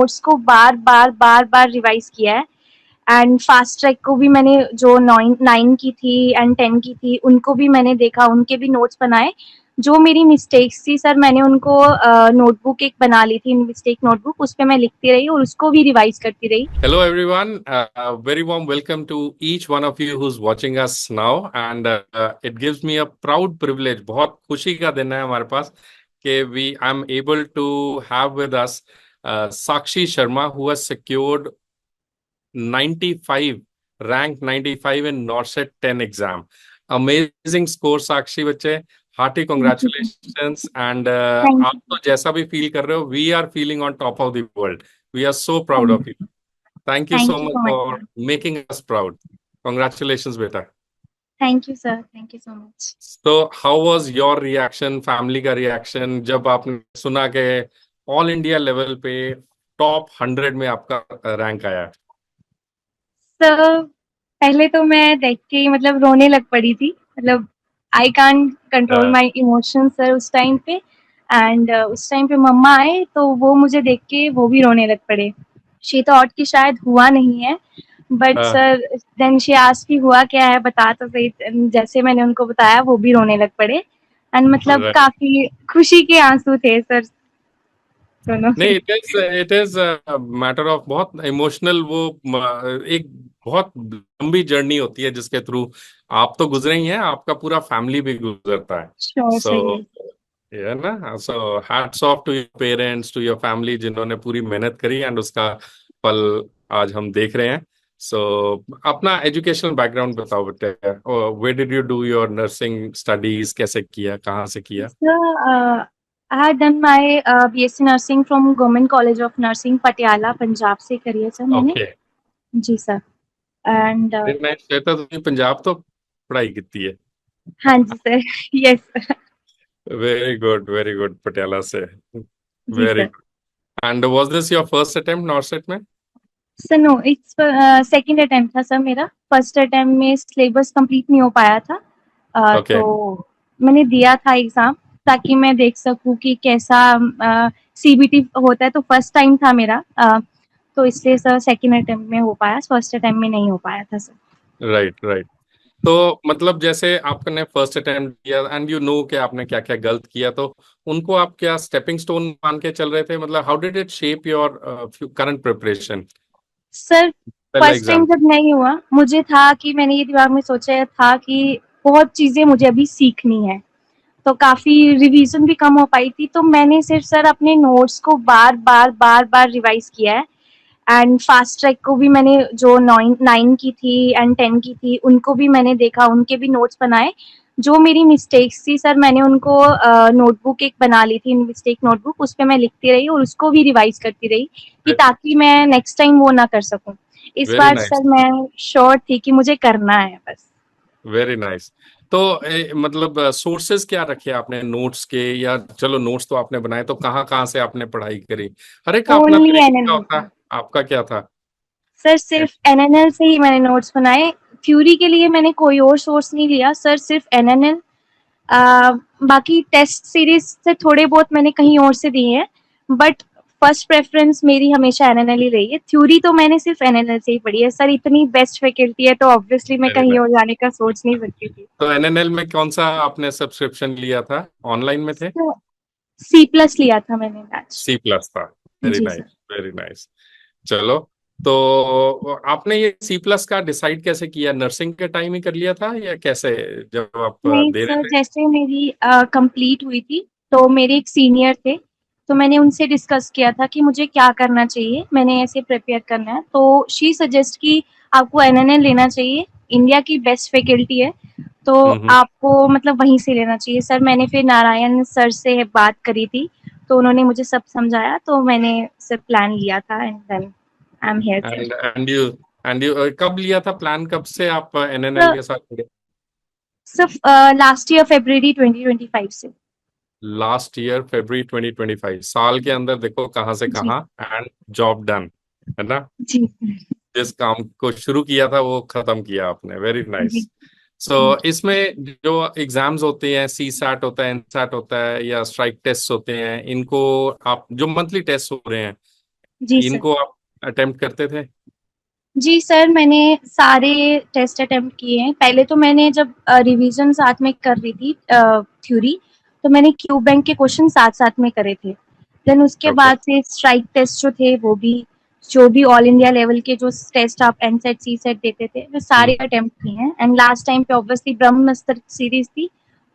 Notes को बार बार revise किया है। एंड फास्ट ट्रैक को भी मैंने जो 9 की थी एंड 10 की थी उनको भी मैंने देखा, उनके भी नोट्स बनाए। जो मेरी मिस्टेक्स थी सर, मैंने उनको नोटबुक एक बना ली थी, मिस्टेक नोटबुक, उस पे मैं लिखती रही और उसको भी रिवाइज करती रही। Hello, everyone. Very warm welcome to each one of you who's watching us now. And it gives me a proud privilege. बहुत खुशी का दिन है हमारे पास कि I'm able to have with us Sakshi Sharma, who has secured 95, rank 95 in NORCET 10 exam. Amazing score, Sakshi बच्चे. Hearty congratulations. And thank आप तो जैसा भी फील कर रहे हो, we are feeling on top of the world. We are so proud of you. Thank you so you much so much for sir. making us proud. Congratulations, beta. Thank you sir, thank you so much. So, how was your reaction, family का reaction जब आपने सुना कि all India level पे top 100 में आपका rank आया? Sir पहले तो मैं देख के ही मतलब रोने लग पड़ी थी, मतलब I can't control Uh, my emotions sir उस टाइम पे। एंड उस टाइम पे मम्मा आए तो वो मुझे देख के वो भी रोने लग पड़े। शी थॉट कि शायद हुआ नहीं है, but uh, sir then she asked कि हुआ क्या है, बता तो सही। जैसे मैंने उनको बताया वो भी रोने लग पड़े। एंड मतलब right. काफी खुशी के आंसू थे सर दोनों नहीं, में। इट इज मैटर ऑफ बहुत इमोशनल, वो एक बहुत लंबी जर्नी होती है जिसके थ्रू आप तो गुजरे ही हैं, आपका पूरा फैमिली भी गुजरता है। श्योर, सो सही है। ये ना, so hats off to your parents, to your family, जिन्होंने पूरी मेहनत करी एंड उसका फल आज हम देख रहे हैं। सो अपना एजुकेशनल बैकग्राउंड बताओ बेटे, where did you do your nursing studies, कैसे किया, कहाँ से किया? Sir, I had done my BSc nursing from government college of nursing Patiala, Punjab से करी है सर मैंने। Okay, ji sir. एंड मैं कहता तुम्हें पंजाब तो पढ़ाई की है। हाँ जी sir. Yes sir. Very good, Patiala से। जी very sir. Good. And was this your first attempt NORCET में? Sir no, it's second attempt था सर मेरा। फर्स्ट अटेम्प्ट में सिलेबस कंप्लीट नहीं हो पाया था। ओके, तो मैंने दिया था एग्जाम ताकि मैं देख सकूं कि कैसा सीबीटी होता है। तो फर्स्ट टाइम था मेरा, तो इसलिए सर सेकंड अटेम्प्ट में हो पाया, फर्स्ट अटेम्प्ट में नहीं हो पाया था सर। Right right. तो मतलब जैसे आपने फर्स्ट अटेम्प्ट किया एंड यू नो कि आपने क्या क्या गलत किया, तो उनको आप क्या स्टेपिंग स्टोन मान के चल रहे थे? मतलब how did it shape your current preparation sir पहला फर्स्ट टाइम एग्जाम? जब नहीं हुआ, मुझे था कि मैंने ये दिमाग में सोचा था कि बहुत चीजें मुझे अभी सीखनी है, तो काफी रिवीजन भी कम हो पाई थी। तो मैंने सिर्फ सर अपने नोट्स को बार बार रिवाइज किया है। एंड फास्ट ट्रैक को भी मैंने जो 9 की थी एंड 10 की थी उनको भी मैंने देखा, उनके भी नोट्स बनाए। जो मेरी मिस्टेक्स थी सर, मैंने उनको नोटबुक एक बना ली थी, मिस्टेक नोटबुक, उस पे मैं लिखती रही और उसको भी रिवाइज करती रही कि ताकि मैं नेक्स्ट टाइम वो ना कर सकूं। इस वेरी बार नाइस, सर मैं श्योर थी कि मुझे करना है बस। Very nice. तो मतलब सोर्सेज क्या रखे आपने नोट्स के, या चलो नोट्स तो आपने बनाए, तो कहाँ कहाँ से आपने पढ़ाई करी? हर एक का अपना ओनली तरीका एनएनएल होता सर। है, आपका क्या था? सर सिर्फ एनएनएल से ही मैंने नोट्स बनाए। थ्योरी के लिए मैंने कोई और सोर्स नहीं लिया सर, सिर्फ एनएनएल। बाकी टेस्ट सीरीज से थोड़े बहुत मैंने कहीं और से दिए हैं, बट फर्स्ट प्रेफरेंस मेरी हमेशा एनएनएल ही रही है। थ्योरी तो मैंने सिर्फ एनएनएल से ही पढ़ी है सर, इतनी बेस्ट फैकल्टी है तो ऑब्वियसली मैं वेरी कहीं और नाइस। जाने का सोच नहीं सकती थी। तो एनएनएल में कौन सा आपने सब्सक्रिप्शन लिया था, ऑनलाइन में थे? तो सी प्लस लिया था मैंने बैच। सी प्लस था। वेरी जी नाइस, सर। Very nice. चलो, तो आपने ये सी प्लस का डिसाइड कैसे किया? नर्सिंग के टाइम ही कर लिया था या कैसे, जब आप नहीं दे सर, रहे थे? जैसे मेरी कंप्लीट हुई थी तो मेरे एक सीनियर थे, तो मैंने उनसे डिस्कस किया था कि मुझे क्या करना चाहिए, मैंने ऐसे प्रिपेयर करना है। तो शी सजेस्ट की आपको एनएनएल लेना चाहिए, इंडिया की बेस्ट फैकल्टी है, तो हम्म। आपको मतलब वहीं से लेना चाहिए। सर मैंने फिर नारायण सर से बात करी थी, तो उन्होंने मुझे सब समझाया, तो मैंने सर प्लान लिया था and then I am here sir. And you कब लिया था प्लान, कब से आप एनएनएल सर के साथ जुड़े? सर लास्ट ईयर February 2025 से। लास्ट ईयर February 2025, साल के अंदर देखो कहाँ से जी। कहाँ, एंड जॉब डन, है ना? जी। जिस काम को शुरू किया था वो खत्म किया आपने। वेरी जी। नाइस। सो इसमें जो एग्जाम्स होते हैं, सी सैट होता है, एन सैट होता है, या स्ट्राइक टेस्ट होते हैं, इनको आप जो मंथली टेस्ट हो रहे हैं, जी सर। इनको आप अटेम्प्ट करते थे? जी सर, मैंने सारे टेस्ट अटेम्प्ट किए हैं। पहले तो मैंने जब रिवीजन साथ में कर रही थी थ्योरी, तो मैंने क्यू बैंक के क्वेश्चन साथ साथ में करे थे। देन उसके ओके। बाद से स्ट्राइक टेस्ट जो थे वो भी, जो भी ऑल इंडिया लेवल के जो टेस्ट आप एनसेट सी सेट देते थे, वो सारे अटेम्प्ट किए हैं। एंड लास्ट टाइम पे ऑब्वियसली ब्रह्मास्त्र सीरीज थी,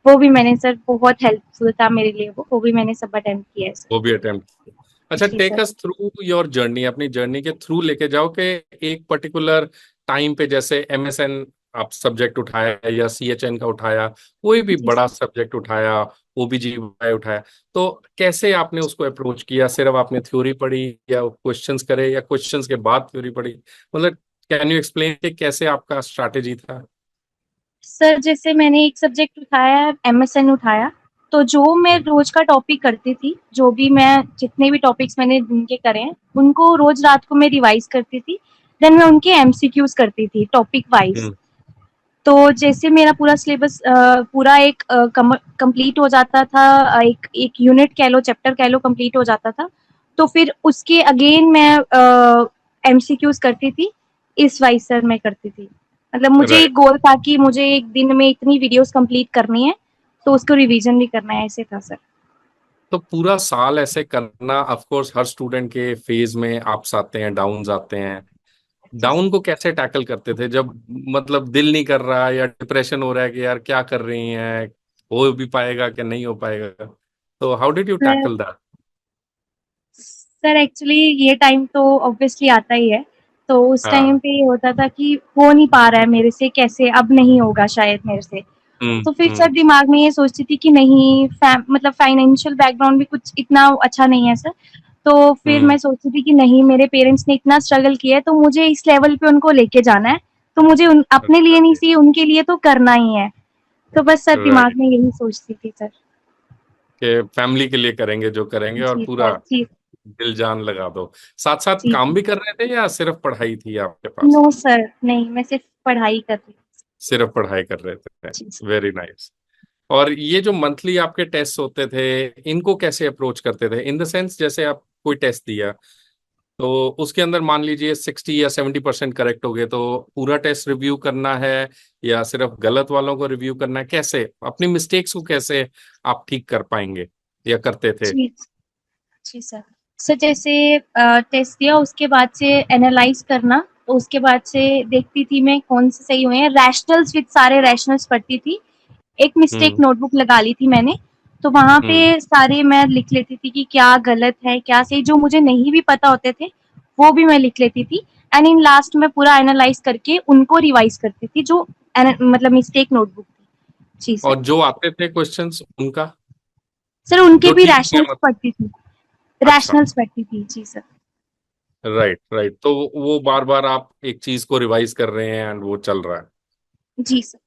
वो भी मैंने सर, बहुत हेल्पफुल था मेरे लिए, वो भी मैंने सब अटेम्प्ट किया है सर। वो भी अटेम्प्ट। अच्छा, जी take sir. Us through your journey, अपनी जर्नी के थ्रू लेके जाओ कि एक पर्टिकुलर टाइम पे जैसे एमएसएन आप सब्जेक्ट उठाया या सीएचएन का उठाया, कोई भी जी बड़ा सर। सब्जेक्ट उठाया, ओबीजीवाई उठाया, तो कैसे आपने उसको अप्रोच किया? सिर्फ आपने थ्योरी पढ़ी या क्वेश्चंस करे या क्वेश्चंस के बाद थ्योरी पढ़ी? मतलब कैन यू एक्सप्लेन कि कैसे आपका स्ट्रैटेजी था? सर जैसे मैंने एक सब्जेक्ट उठाया, एमएसएन उठाया, तो जो मैं रोज का टॉपिक करती थी, जो भी मैं, जितने भी टॉपिक्स मैंने दिन के करे हैं, उनको रोज रात को मैं रिवाइज करती थी। देन मैं उनके एमसीक्यूज करती थी टॉपिक वाइज। हम्म। तो जैसे मेरा पूरा सिलेबस पूरा एक कंप्लीट हो जाता था, एक एक यूनिट कह लो, चैप्टर कह लो, कंप्लीट हो जाता था, तो फिर उसके अगेन मैं एमसीक्यूज करती थी। इस वाइज सर मैं करती थी। मतलब मुझे एक राइट। गोल था कि मुझे एक दिन में इतनी वीडियोस कंप्लीट करनी है, तो उसको रिवीजन भी करना है, ऐसे था सर। तो पूरा साल ऐसे करना, ऑफ कोर्स हर स्टूडेंट के फेज में अप्स आते हैं, डाउन्स आते हैं। जी डाउन सर। को कैसे टैकल करते थे जब मतलब दिल नहीं कर रहा है या डिप्रेशन हो रहा है कि यार क्या कर रही हैं, हो भी पाएगा कि नहीं हो पाएगा? तो how did you sir tackle that? Sir actually ये टाइम तो ऑब्वियसली आता ही है। तो उस टाइम हाँ। पे ये होता था कि हो नहीं पा रहा है मेरे से, कैसे अब नहीं होगा शायद मेरे से। तो फिर सर हम्म। दिमाग में ये सोचती थी कि नहीं, मतलब फाइनेंशियल बैकग्राउंड भी कुछ इतना अच्छा नहीं है सर। तो फिर हम्म। मैं सोचती थी कि नहीं, मेरे पेरेंट्स ने इतना स्ट्रगल किया है, तो मुझे इस लेवल पे उनको लेके जाना है। तो मुझे अपने लिए नहीं सी, उनके लिए तो करना ही है। तो बस सर दिमाग राइट। में यही सोचती थी सर। कि फैमिली के लिए करेंगे जो करेंगे और जी पूरा सर। जी। दिल जान लगा दो। साथ साथ जी। काम भी कर रहे थे या सिर्फ पढ़ाई थी आपके पास? नो सर, नहीं, मैं सिर्फ पढ़ाई कर रही हूँ। सिर्फ पढ़ाई कर रहे थे। जी सर। Very nice. और ये जो मंथली आपके टेस्ट होते थे, इनको कैसे अप्रोच करते थे? इन द सेंस जैसे आप कोई टेस्ट दिया, तो उसके अंदर मान लीजिए 60 या 70% करेक्ट हो गए, तो पूरा टेस्ट रिव्यू करना है या सिर्फ गलत वालों को रिव्यू करना है? कैसे अपनी मिस्टेक्स को कैसे आप ठीक कर पाएंगे या करते थे? जी। जी सर। सर जैसे टेस्ट दिया, उसके बाद से एनालाइज करना, तो उसके बाद से देखती थी मैं कौन से सही हुए हैं, रैशनल्स विद सारे रैशनल्स पढ़ती थी। एक मिस्टेक हम्म। नोटबुक लगा ली थी मैंने, तो वहां पे हम्म। सारे मैं लिख लेती थी कि क्या गलत है क्या सही, जो मुझे नहीं भी पता होते थे वो भी मैं लिख लेती थी। एंड इन लास्ट में पूरा एनालाइज करके उनको रिवाइज करती थी, जो मतलब मिस्टेक नोटबुक थी। जी सर। और जो आते थे क्वेश्चंस उनका, सर उनके जो भी ठीक है रैशनल्स मतलब? पढ़ती थी। अच्छा। रैशनल्स पढ़ती थी जी सर। राइट राइट, तो वो बार बार आप एक चीज को रिवाइज कर रहे हैं एंड वो चल रहा है। जी सर।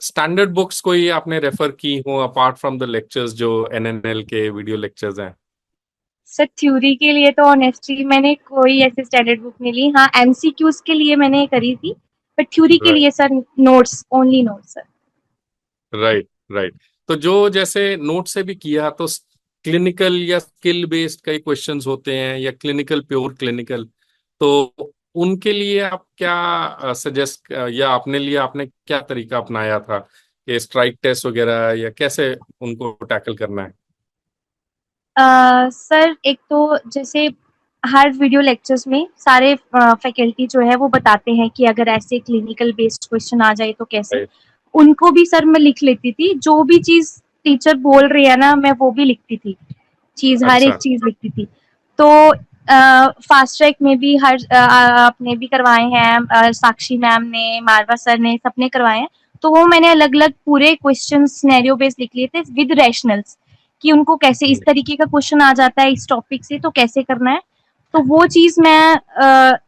स्टैंडर्ड बुक्स कोई आपने रेफर की हो अपार्ट फ्रॉम द लेक्चर्स जो एनएनएल के वीडियो लेक्चर्स हैं? सर थ्योरी के लिए तो ऑनेस्टली मैंने कोई ऐसे स्टैंडर्ड बुक नहीं ली। हाँ, एमसीक्यूज के लिए मैंने करी थी, बट थ्योरी के राइट लिए sir notes, only notes sir. Right right. तो जो जैसे नोट से भी किया, तो क्लिनिकल या स्किल बेस्ड कई क्वेश्चंस होते हैं या क्लिनिकल, प्योर क्लिनिकल, तो उनके लिए आप क्या सजेस्ट या अपने लिए आपने क्या तरीका अपनाया था कि स्ट्राइक टेस्ट वगैरह या कैसे उनको टैकल करना है? सर एक तो जैसे हर वीडियो लेक्चर्स में सारे फैकल्टी जो है वो बताते हैं कि अगर ऐसे क्लिनिकल बेस्ड क्वेश्चन आ जाए तो कैसे, राइट। उनको भी सर मैं लिख लेती थी। जो भी चीज टीचर बोल रही है ना, मैं वो भी लिखती थी, चीज, हर एक अच्छा। चीज लिखती थी। तो फास्ट ट्रैक में भी हर आपने भी करवाए हैं, साक्षी मैम ने, मारवा सर ने, सबने करवाए हैं। तो वो मैंने अलग अलग पूरे क्वेश्चन सिनेरियो बेस्ड लिख लिए थे विद रैशनल्स, कि उनको कैसे इस तरीके का क्वेश्चन आ जाता है इस टॉपिक से, तो कैसे करना है। तो वो चीज मैं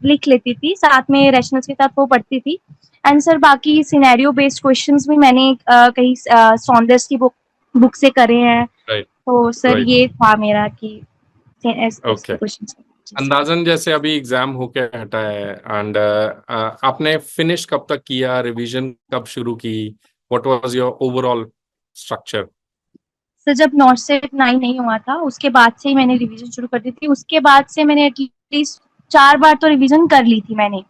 लिख लेती थी, साथ में रैशनल्स के साथ वो पढ़ती थी। एंड सर बाकी सिनेरियो बेस्ड क्वेश्चंस भी मैंने कहीं सॉन्डर्स की बुक से करे हैं। राइट तो सर राइट। ये था मेरा कि ओके। ऐसे क्वेश्चन। जी सर। अंदाजन जैसे अभी एग्जाम होके हटा है एंड आपने फिनिश कब तक किया, रिवीजन कब शुरू की, what was your overall structure? Sir जब नॉट सेट 9 नहीं हुआ था, उसके बाद से ही मैंने रिवीजन शुरू कर दी थी। उसके बाद से मैंने एटलीस्ट 4 बार तो रिवीजन कर ली थी मैंने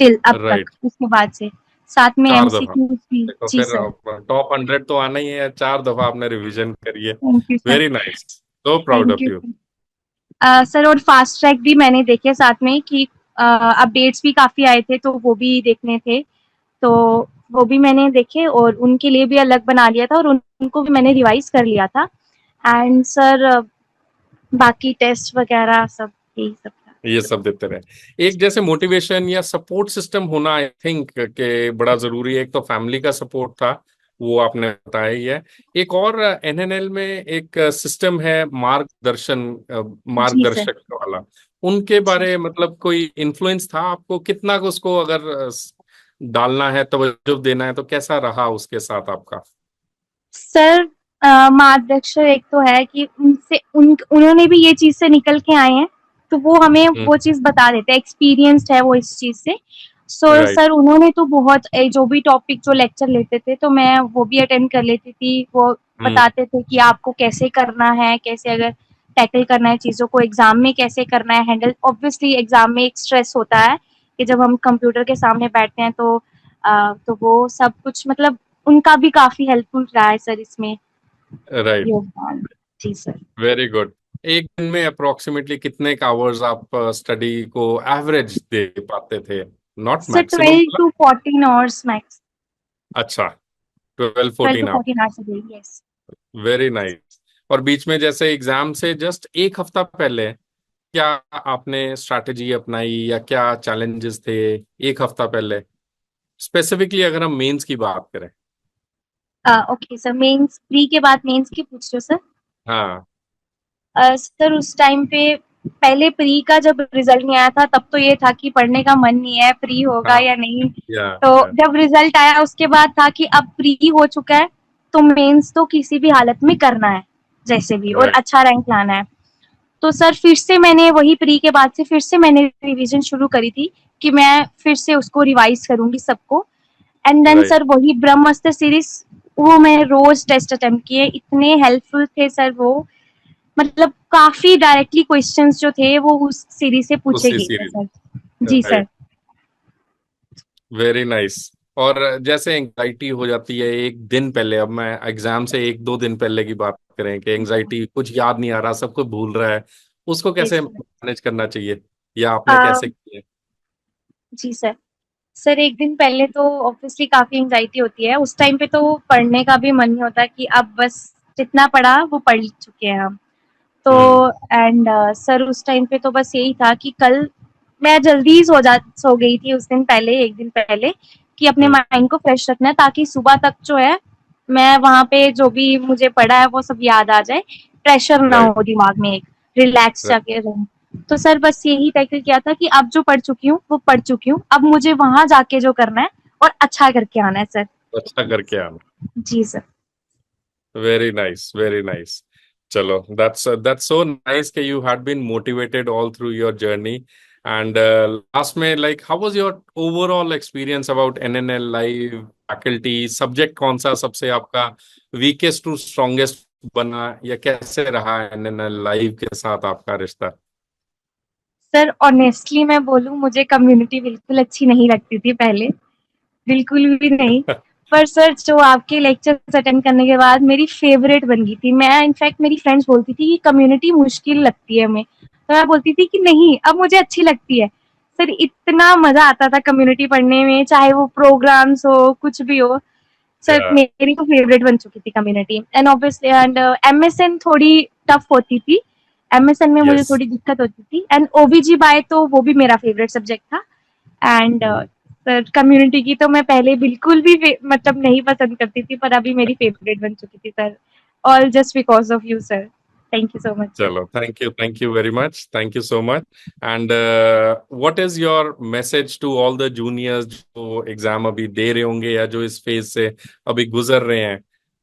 टिल अब तक, राइट, उसके बाद से साथ में 4 दफा। एमसीक्यूज भी। देखो जी फिर सर। टॉप 100 तो आना ही है, 4 दफा आपने रिवीजन करी है। Thank you sir. Very nice, so proud thank of you you. Sir. Sir और फास्ट ट्रैक भी मैंने देखे साथ में कि अपडेट्स भी काफी आए थे तो वो भी देखने थे, तो वो भी मैंने देखे और उनके लिए भी अलग बना लिया था और उनको भी मैंने रिवाइज कर लिया था। एंड सर बाकी टेस्ट वगैरह सब यही सब था। ये सब देते रहे। एक जैसे मोटिवेशन या सपोर्ट सिस्टम होना, आई थिंक के बड़ा जरूरी है। एक तो फैमिली का सपोर्ट था, वो आपने बताया ही है। एक और एनएनएल में एक सिस्टम है मार्गदर्शन, जी सर। मार्गदर्शक वाला। उनके जी बारे मतलब कोई इन्फ्लुएंस था आपको कितना को उसको अगर डालना है, तवज्जो देना है, तो कैसा रहा उसके साथ आपका? सर मार्गदर्शक एक तो है कि उनसे उन्होंने भी ये चीज से निकल के आए हैं, तो वो हमें हम्म। वो चीज बता देते हैं, एक्सपीरियंस्ड है वो इस चीज से। सो राइट। सर उन्होंने तो बहुत जो भी टॉपिक जो लेक्चर लेते थे तो मैं वो भी अटेंड कर लेती थी। वो हम्म। बताते थे कि आपको कैसे करना है, कैसे अगर टैकल करना है चीजों को, एग्जाम में कैसे करना है हैंडल। ऑब्वियसली एग्जाम में एक स्ट्रेस होता है कि जब हम कंप्यूटर के सामने बैठते हैं तो वो सब कुछ मतलब उनका भी काफी हेल्पफुल रहा है सर इसमें राइट। योगदान। जी सर। Very good. एक दिन में अप्रोक्सीमेटली कितने आवर्स आप स्टडी को एवरेज दे पाते थे? Not sir maximum. 12 to 14 hours max. अच्छा, 12 twelve to 14 hour. Fourteen hours a day, yes. Very nice. और बीच में जैसे एग्जाम से जस्ट एक हफ्ता पहले क्या आपने स्ट्रैटेजी अपनाई या क्या चैलेंजेस थे एक हफ्ता पहले? स्पेसिफिकली अगर हम मेंस की बात करें। ओके सर, मेंस प्री के बाद मेंस की पूछ रहे हो सर? हाँ। सर उस टाइम पे पहले प्री का जब रिजल्ट नहीं आया था तब तो ये था कि पढ़ने का मन नहीं है, प्री होगा हाँ। या नहीं। या। तो जब रिजल्ट आया उसके बाद था कि अब प्री हो चुका है तो मेंस तो किसी भी हालत में करना है जैसे भी, और राइट। अच्छा रैंक लाना है। तो सर फिर से मैंने वही प्री के बाद से फिर से मैंने रिवीजन शुरू करी थी कि मैं फिर से उसको रिवाइज करूंगी सबको। And then right. सर वही ब्रह्मास्त्र सीरीज, वो मैं रोज टेस्ट अटेम्प्ट किए, इतने हेल्पफुल थे सर वो। मतलब काफी डायरेक्टली क्वेश्चंस जो थे वो उस सीरीज से पूछे उसी गए थे सीरीज। सर। जी सर। राइट। Very nice. और जैसे एंजाइटी हो जाती है एक दिन पहले, अब मैं एग्जाम से एक दो दिन पहले की बात करें कि एंजाइटी, कुछ याद नहीं आ रहा, सब कुछ भूल रहा है, उसको कैसे मैनेज करना चाहिए या आपने कैसे किया? जी सर। सर एक दिन पहले तो ऑब्वियसली काफी एंजाइटी होती है, उस टाइम पे तो पढ़ने का भी मन नहीं होता कि अब बस जितना पढ़ा वो पढ़ चुके हैं हम। तो हम्म। एंड सर उस टाइम पे तो बस यही था कि कल मैं जल्दी ही सो गई थी उस दिन पहले, एक दिन पहले, कि अपने हम्म। माइंड को फ्रेश रखना है ताकि सुबह तक जो है मैं वहां पे जो भी मुझे पढ़ा है वो सब याद आ जाए, प्रेशर ना राइट। हो दिमाग में, एक रिलैक्स राइट। जाके रहूं। तो सर बस यही टैकल किया था कि अब जो पढ़ चुकी हूँ वो पढ़ चुकी हूँ, अब मुझे वहां जाके जो करना है और अच्छा करके आना है सर। अच्छा करके आना। जी sir. Very nice, very nice. चलो, दैट्स सो नाइस कि you had been motivated all through your journey. And last में, like, how was your overall experience about NNL live? Faculty, subject कौन सा सबसे आपका वीकेस्ट टू स्ट्रॉन्गेस्ट बना, या कैसे रहा एनएनएल लाइव के साथ आपका रिश्ता? सर ऑनेस्टली मैं बोलूँ, मुझे कम्युनिटी बिल्कुल अच्छी नहीं लगती थी पहले, बिल्कुल भी नहीं। पर सर जो आपके लेक्चर्स अटेंड करने के बाद मेरी फेवरेट बन गई थी मैं। इनफैक्ट मेरी फ्रेंड्स बोलती थी कि कम्युनिटी मुश्किल लगती है हमें, तो मैं बोलती थी कि नहीं अब मुझे अच्छी लगती है। सर इतना मजा आता था कम्युनिटी पढ़ने में, चाहे वो प्रोग्राम्स हो कुछ भी हो। सर या। मेरी तो फेवरेट बन चुकी थी community. And obviously and MSN थोड़ी टफ होती थी, एमएसएन में मुझे यस। थोड़ी दिक्कत होती थी। एंड ओबीजी बाय तो वो भी मेरा फेवरेट सब्जेक्ट था। एंड सर कम्युनिटी की तो मैं पहले बिल्कुल भी मतलब नहीं पसंद करती थी, पर अभी मेरी फेवरेट बन चुकी थी sir. All just because of you sir. Thank you so much sir. चलो, thank you very much, thank you so much. And what is your message to all the juniors जो एग्जाम अभी दे रहे होंगे या जो इस फेज से अभी गुजर रहे हैं?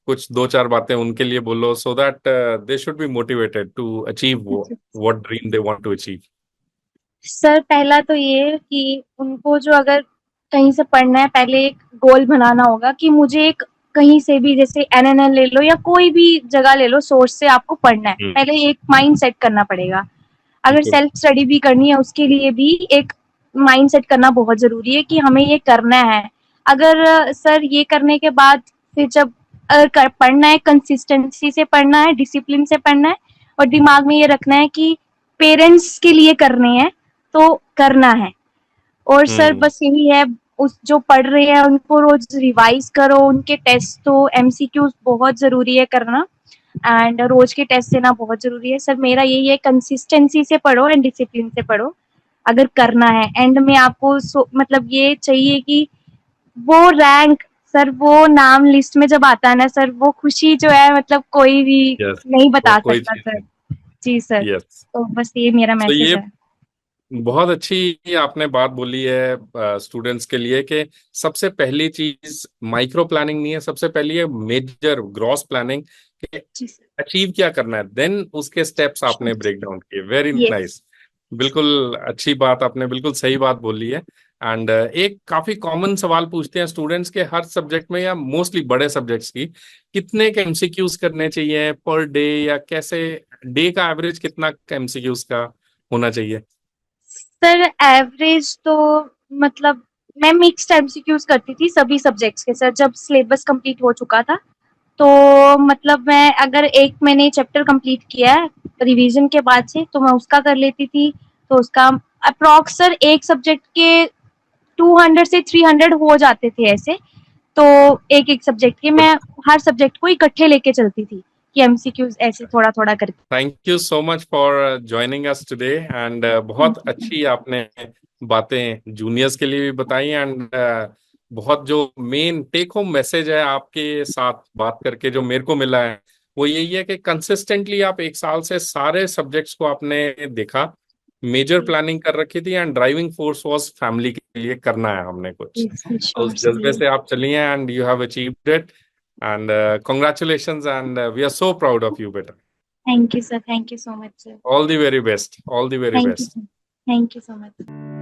कुछ दो चार बातें उनके लिए बोलो, so that they should be motivated to achieve what dream they want to achieve. Sir पहला तो ये कि उनको जो अगर कहीं से पढ़ना है, पहले एक गोल बनाना होगा कि मुझे एक कहीं से भी, जैसे एनएनएल ले लो या कोई भी जगह ले लो, सोर्स से आपको पढ़ना है, पहले एक माइंड सेट करना पड़ेगा। अगर बिल्कुल। सेल्फ स्टडी भी करनी है उसके लिए भी एक माइंड सेट करना बहुत जरूरी है कि हमें ये करना है। अगर सर ये करने के बाद फिर जब पढ़ना है, कंसिस्टेंसी से पढ़ना है, डिसिप्लिन से पढ़ना है, और दिमाग में ये रखना है कि पेरेंट्स के लिए करने हैं तो करना है। और सर हम्म। बस यही है, उस जो पढ़ रहे हैं उनको रोज रिवाइज करो, उनके टेस्ट तो एमसीक्यूज बहुत जरूरी है करना, एंड रोज के टेस्ट देना बहुत जरूरी है। सर मेरा यही है, कंसिस्टेंसी से पढ़ो एंड डिसिप्लिन से पढ़ो अगर करना है। एंड में आपको मतलब ये चाहिए कि वो रैंक, सर वो नाम लिस्ट में जब आता है ना सर, वो खुशी जो है मतलब कोई भी यस। नहीं वो बता कोई सकता चीज सर। नहीं। जी सर, यस। तो बस ये मेरा तो मैसेज ये है। बहुत अच्छी आपने बात बोली है स्टूडेंट्स के लिए कि सबसे पहली चीज माइक्रो प्लानिंग नहीं है, सबसे पहली है मेजर ग्रॉस प्लानिंग कि जी सर। अचीव क्या करना है, देन उसके स्टेप्स आपने ब्रेक डाउन किए। Very yes. नाइस। बिल्कुल अच्छी बात, आपने बिल्कुल सही बात बोली है। एंड एक काफी कॉमन सवाल पूछते हैं स्टूडेंट्स के हर सब्जेक्ट में या मोस्टली बड़े सब्जेक्ट्स की, कितने के एमसीक्यूज करने चाहिए पर डे, या कैसे डे का एवरेज कितना एमसीक्यूज का होना चाहिए? सर एवरेज तो मतलब मैं मिक्स्ड एमसीक्यूज करती थी सभी सब्जेक्ट्स के सर, जब सिलेबस कंप्लीट हो चुका था। तो मतलब मैं अगर एक मैंने चैप्टर कंप्लीट किया है रिवीजन के बाद से तो मैं उसका कर लेती थी। तो उसका अप्रॉक्स सर एक सब्जेक्ट के 200 से 300 हो जाते थे ऐसे। तो एक एक सब्जेक्ट के मैं हर सब्जेक्ट को इकट्ठे लेके चलती थी कि एमसीक्यूज ऐसे थोड़ा थोड़ा करके। Thank you so much for joining us today. And बहुत थैंक यू। अच्छी आपने बातें जूनियर्स के लिए भी बताई। एंड बहुत जो मेन टेक होम मैसेज है आपके साथ बात करके जो मेरे को मिला है, वो यही है कि कंसिस्टेंटली आप एक साल से सारे सब्जेक्ट्स को आपने देखा, मेजर प्लानिंग कर रखी थी, and driving force was family के लिए करना है हमने कुछ। तो उस श्योर सर। जज्बे से आप चली हैं and you have achieved it. And congratulations, and we are so proud of you बेटा। Thank you sir, thank you so much sir. All the very best. All the very thank you best. Sir, thank you so much.